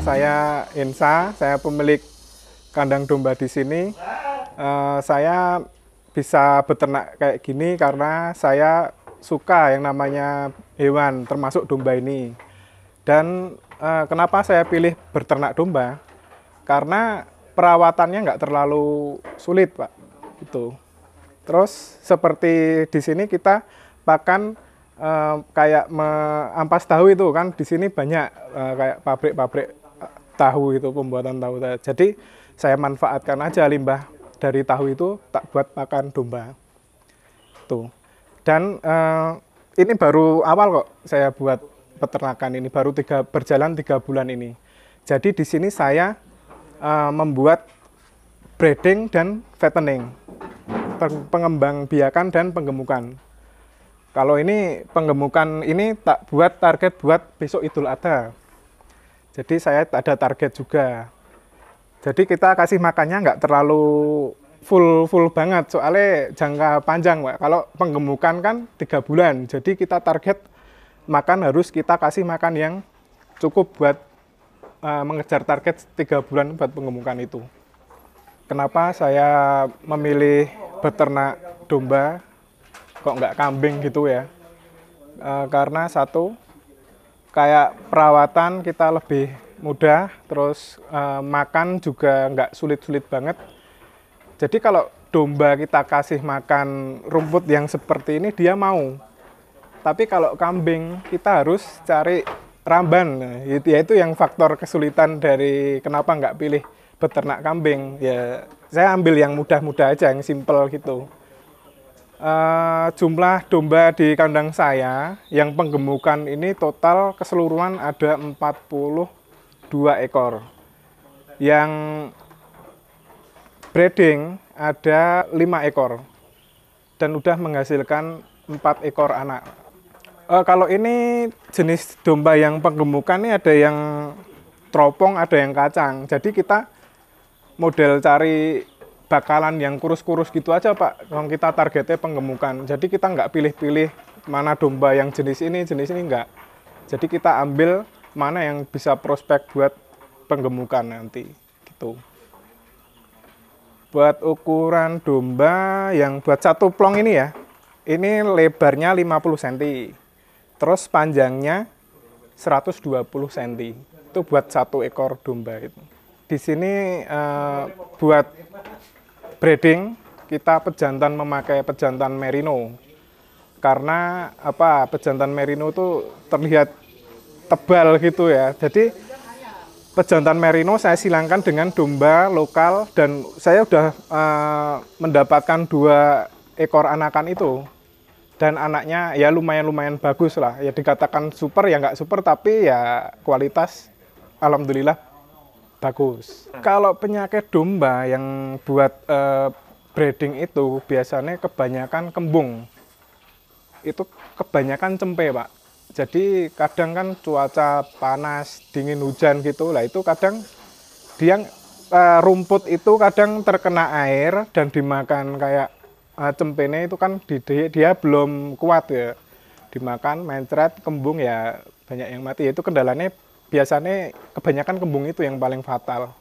saya Insa, saya pemilik kandang domba di sini. Saya bisa beternak kayak gini karena saya suka yang namanya hewan, termasuk domba ini. Dan kenapa saya pilih beternak domba? Karena perawatannya nggak terlalu sulit, Pak. Itu. Terus seperti di sini kita pakan kayak ampas tahu itu kan di sini banyak kayak pabrik-pabrik tahu itu pembuatan tahu. Jadi saya manfaatkan aja limbah dari tahu itu tak buat pakan domba. Tuh. Dan ini baru awal kok saya buat peternakan ini baru berjalan 3 bulan ini. Jadi di sini saya membuat breeding dan fattening, pengembang biakan dan penggemukan. Kalau ini penggemukan ini tak buat target buat besok Idul Adha. Jadi saya ada target juga. Jadi kita kasih makannya nggak terlalu full banget, soalnya jangka panjang, Pak. Kalau penggemukan kan 3 bulan, jadi kita target makan harus kita kasih makan yang cukup buat mengejar target 3 bulan buat penggemukan itu. Kenapa saya memilih beternak domba, kok nggak kambing gitu ya? Karena satu, kayak perawatan kita lebih mudah, terus makan juga nggak sulit-sulit banget. Jadi kalau domba kita kasih makan rumput yang seperti ini, dia mau. Tapi kalau kambing, kita harus cari ramban. Itu yang faktor kesulitan dari kenapa nggak pilih beternak kambing. Ya, saya ambil yang mudah-mudah aja, yang simple gitu. Jumlah domba di kandang saya yang penggemukan ini total keseluruhan ada 42 ekor. Yang breeding ada 5 ekor dan udah menghasilkan 4 ekor anak. Kalau ini jenis domba yang penggemukan ini ada yang teropong, ada yang kacang. Jadi kita model cari bakalan yang kurus-kurus gitu aja, Pak. Kalau kita targetnya penggemukan. Jadi kita nggak pilih-pilih mana domba yang jenis ini enggak. Jadi kita ambil mana yang bisa prospek buat penggemukan nanti gitu. Buat ukuran domba yang buat satu plong ini ya, ini lebarnya 50 cm, terus panjangnya 120 cm. Itu buat satu ekor domba itu. Di sini buat breeding kita pejantan memakai pejantan merino. Karena apa? Pejantan merino itu terlihat tebal gitu ya. Jadi pejantan merino saya silangkan dengan domba lokal dan saya sudah mendapatkan 2 ekor anakan itu. Dan anaknya ya lumayan bagus lah. Ya dikatakan super ya nggak super, tapi ya kualitas alhamdulillah bagus. Kalau penyakit domba yang buat breeding itu biasanya kebanyakan kembung. Itu kebanyakan cempe, Pak. Jadi kadang kan cuaca panas, dingin, hujan gitu lah, itu kadang dia rumput itu kadang terkena air dan dimakan kayak cempene itu kan dia belum kuat ya, dimakan mencret kembung ya banyak yang mati. Itu kendalanya biasanya kebanyakan kembung itu yang paling fatal.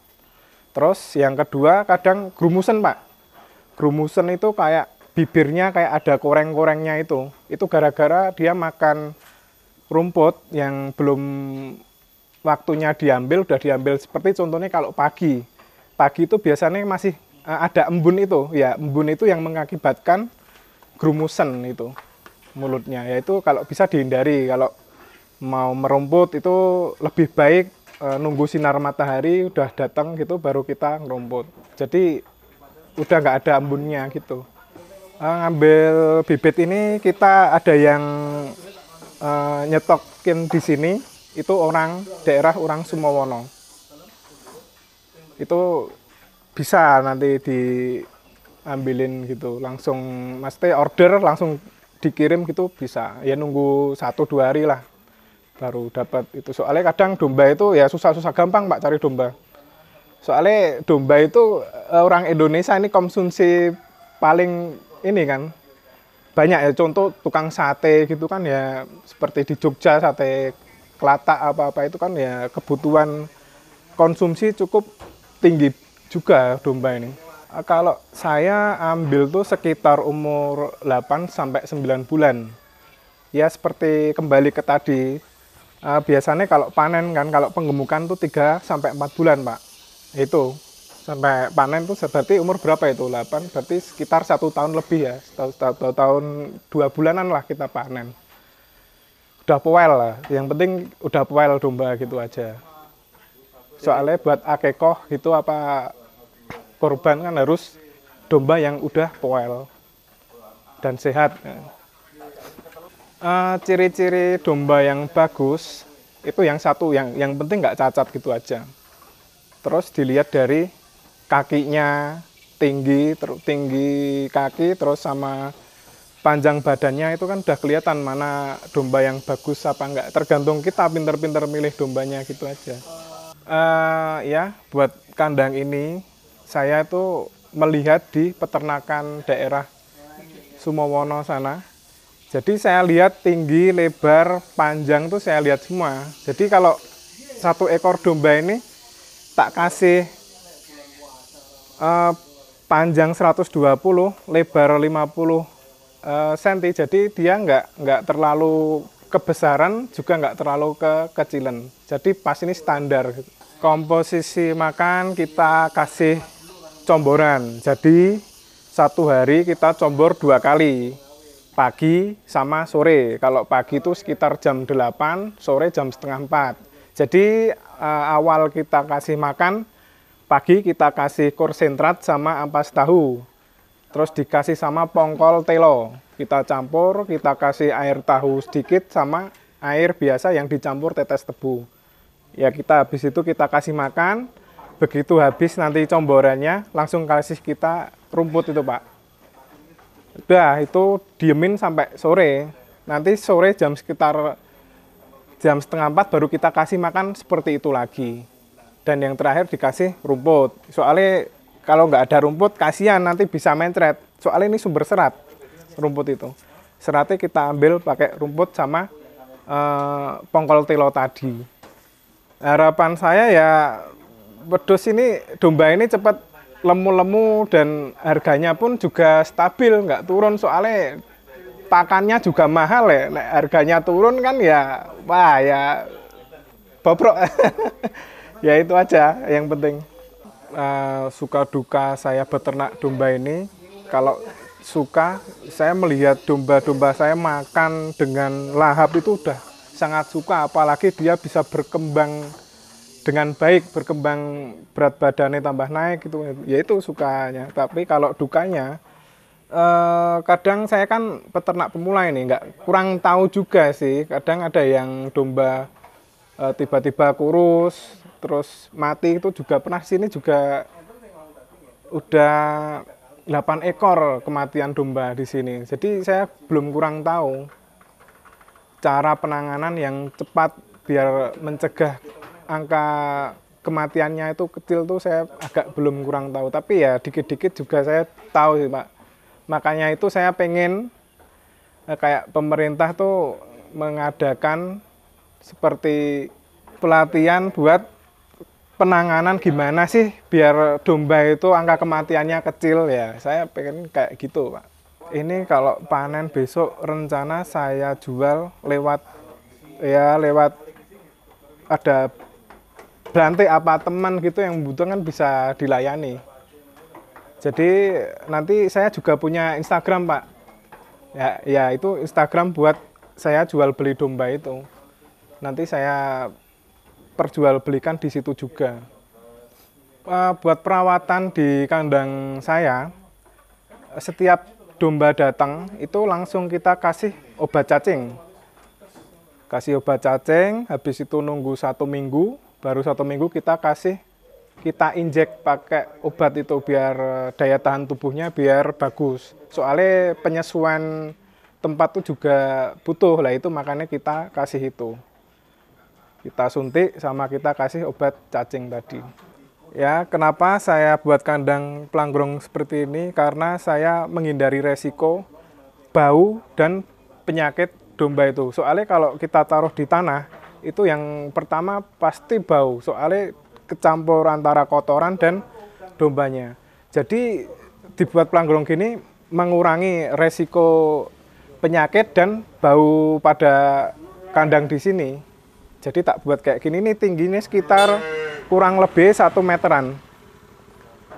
Terus yang kedua kadang grumusen, Pak. Grumusen itu kayak bibirnya kayak ada koreng-korengnya itu gara-gara dia makan rumput yang belum waktunya diambil, udah diambil. Seperti contohnya kalau pagi itu biasanya masih ada embun itu, ya embun itu yang mengakibatkan grumusen itu mulutnya. Yaitu kalau bisa dihindari, kalau mau merumput itu lebih baik nunggu sinar matahari udah datang gitu baru kita ngerumput. Jadi udah nggak ada embunnya gitu. Ngambil bibit ini kita ada yang nyetokin di sini, itu daerah orang Sumowono. Itu bisa nanti diambilin gitu, langsung mesti order langsung dikirim gitu bisa. Ya nunggu 1-2 hari lah baru dapat itu. Soalnya kadang domba itu ya susah gampang, Pak, cari domba. Soalnya domba itu orang Indonesia ini konsumsi paling ini kan banyak ya, contoh tukang sate gitu kan ya, seperti di Jogja sate Kelatak apa-apa itu kan ya kebutuhan konsumsi cukup tinggi juga domba ini. Kalau saya ambil tuh sekitar umur 8 sampai 9 bulan. Ya seperti kembali ke tadi, biasanya kalau panen kan, kalau penggemukan tuh 3 sampai 4 bulan, Pak. Itu sampai panen tuh berarti umur berapa itu? 8, berarti sekitar 1 tahun lebih ya. 1 tahun 2 bulanan lah kita panen. Udah poel lah, yang penting udah poel domba gitu aja. Soalnya buat akekoh gitu apa korban kan harus domba yang udah poel dan sehat. Ciri-ciri domba yang bagus itu yang satu, yang penting nggak cacat gitu aja. Terus dilihat dari kakinya tinggi kaki, terus sama panjang badannya itu kan udah kelihatan mana domba yang bagus apa enggak. Tergantung kita pinter-pinter milih dombanya gitu aja. Ya buat kandang ini saya itu melihat di peternakan daerah Sumowono sana. Jadi saya lihat tinggi, lebar, panjang tuh saya lihat semua. Jadi kalau 1 ekor domba ini tak kasih panjang 120, lebar 50 cm. Jadi dia nggak terlalu kebesaran, juga nggak terlalu kekecilan. Jadi pas ini standar. Komposisi makan kita kasih comboran. Jadi 1 hari kita combor 2 kali, pagi sama sore. Kalau pagi itu sekitar jam 8, sore jam setengah 4. Jadi awal kita kasih makan, pagi kita kasih konsentrat sama ampas tahu. Terus dikasih sama pongkol telo. Kita campur, kita kasih air tahu sedikit sama air biasa yang dicampur tetes tebu. Ya kita habis itu kita kasih makan. Begitu habis nanti comborannya langsung kasih kita rumput itu, Pak. Udah itu diemin sampai sore. Nanti sore sekitar jam setengah 4 baru kita kasih makan seperti itu lagi. Dan yang terakhir dikasih rumput. Soalnya kalau nggak ada rumput kasihan nanti bisa mencret. Soalnya ini sumber serat rumput itu. Seratnya kita ambil pakai rumput sama pongkol telo tadi. Harapan saya ya wedhus ini, domba ini cepat lemu-lemu dan harganya pun juga stabil, nggak turun. Soalnya pakannya juga mahal ya. Nek harganya turun kan ya, wah ya bobrok. Ya itu aja yang penting. Suka duka saya beternak domba ini, kalau suka saya melihat domba-domba saya makan dengan lahap itu udah sangat suka, apalagi dia bisa berkembang dengan baik, berkembang berat badannya tambah naik gitu, ya itu sukanya. Tapi kalau dukanya, kadang saya kan peternak pemula ini kurang tahu juga sih. Kadang ada yang domba tiba-tiba kurus terus mati, itu juga pernah. Sini juga udah 8 ekor kematian domba di sini. Jadi saya kurang tahu cara penanganan yang cepat biar mencegah angka kematiannya itu kecil tuh, saya agak kurang tahu. Tapi ya dikit-dikit juga saya tahu sih, Pak. Makanya itu saya pengen kayak pemerintah tuh mengadakan seperti pelatihan buat penanganan gimana sih biar domba itu angka kematiannya kecil ya. Saya pengen kayak gitu, Pak. Ini kalau panen besok rencana saya jual lewat ada berantai apa teman gitu yang membutuhkan bisa dilayani. Jadi nanti saya juga punya Instagram, Pak. Ya itu Instagram buat saya jual beli domba itu. Nanti saya perjualbelikan di situ juga. Buat perawatan di kandang saya, setiap domba datang itu langsung kita kasih obat cacing. Kasih obat cacing, habis itu nunggu 1 minggu, baru 1 minggu kita injek pakai obat itu biar daya tahan tubuhnya biar bagus. Soalnya penyesuaian tempat itu juga butuh lah, itu makanya kita kasih itu. Kita suntik sama kita kasih obat cacing tadi. Ya, kenapa saya buat kandang pelanggrung seperti ini? Karena saya menghindari resiko bau dan penyakit domba itu. Soalnya kalau kita taruh di tanah, itu yang pertama pasti bau. Soalnya kecampur antara kotoran dan dombanya. Jadi dibuat pelanggrung gini mengurangi resiko penyakit dan bau pada kandang di sini. Jadi tak buat kayak gini, ini tingginya sekitar kurang lebih 1 meteran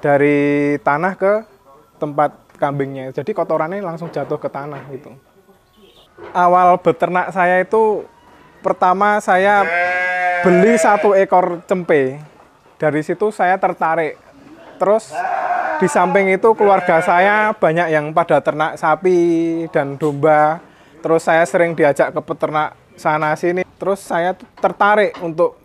dari tanah ke tempat kambingnya. Jadi kotorannya langsung jatuh ke tanah gitu. Awal beternak saya itu pertama saya beli 1 ekor cempe. Dari situ saya tertarik. Terus di samping itu keluarga saya banyak yang pada ternak sapi dan domba. Terus saya sering diajak ke peternak sana sini. Terus saya tertarik untuk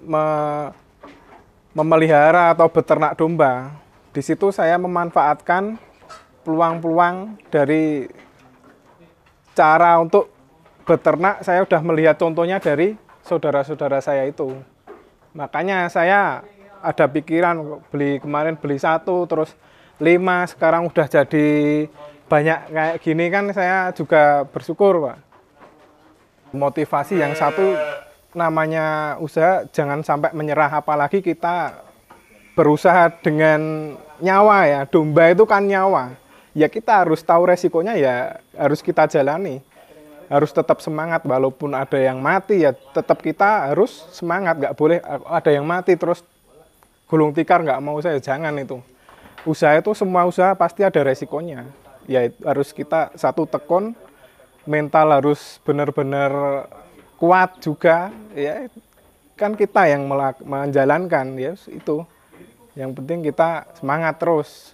memelihara atau beternak domba. Di situ saya memanfaatkan peluang-peluang dari cara untuk beternak. Saya sudah melihat contohnya dari saudara-saudara saya itu. Makanya saya ada pikiran kemarin beli 1, terus 5, sekarang udah jadi banyak kayak gini kan, saya juga bersyukur, Pak. Motivasi yang satu, namanya usaha jangan sampai menyerah, apalagi kita berusaha dengan nyawa ya. Domba itu kan nyawa. Ya kita harus tahu resikonya, ya harus kita jalani. Harus tetap semangat walaupun ada yang mati, ya tetap kita harus semangat. Nggak boleh ada yang mati terus gulung tikar nggak mau saya, jangan itu. Usaha itu semua usaha pasti ada resikonya. Ya harus kita satu tekun, mental harus benar-benar kuat juga, ya kan kita yang menjalankan, ya itu. Yang penting kita semangat terus.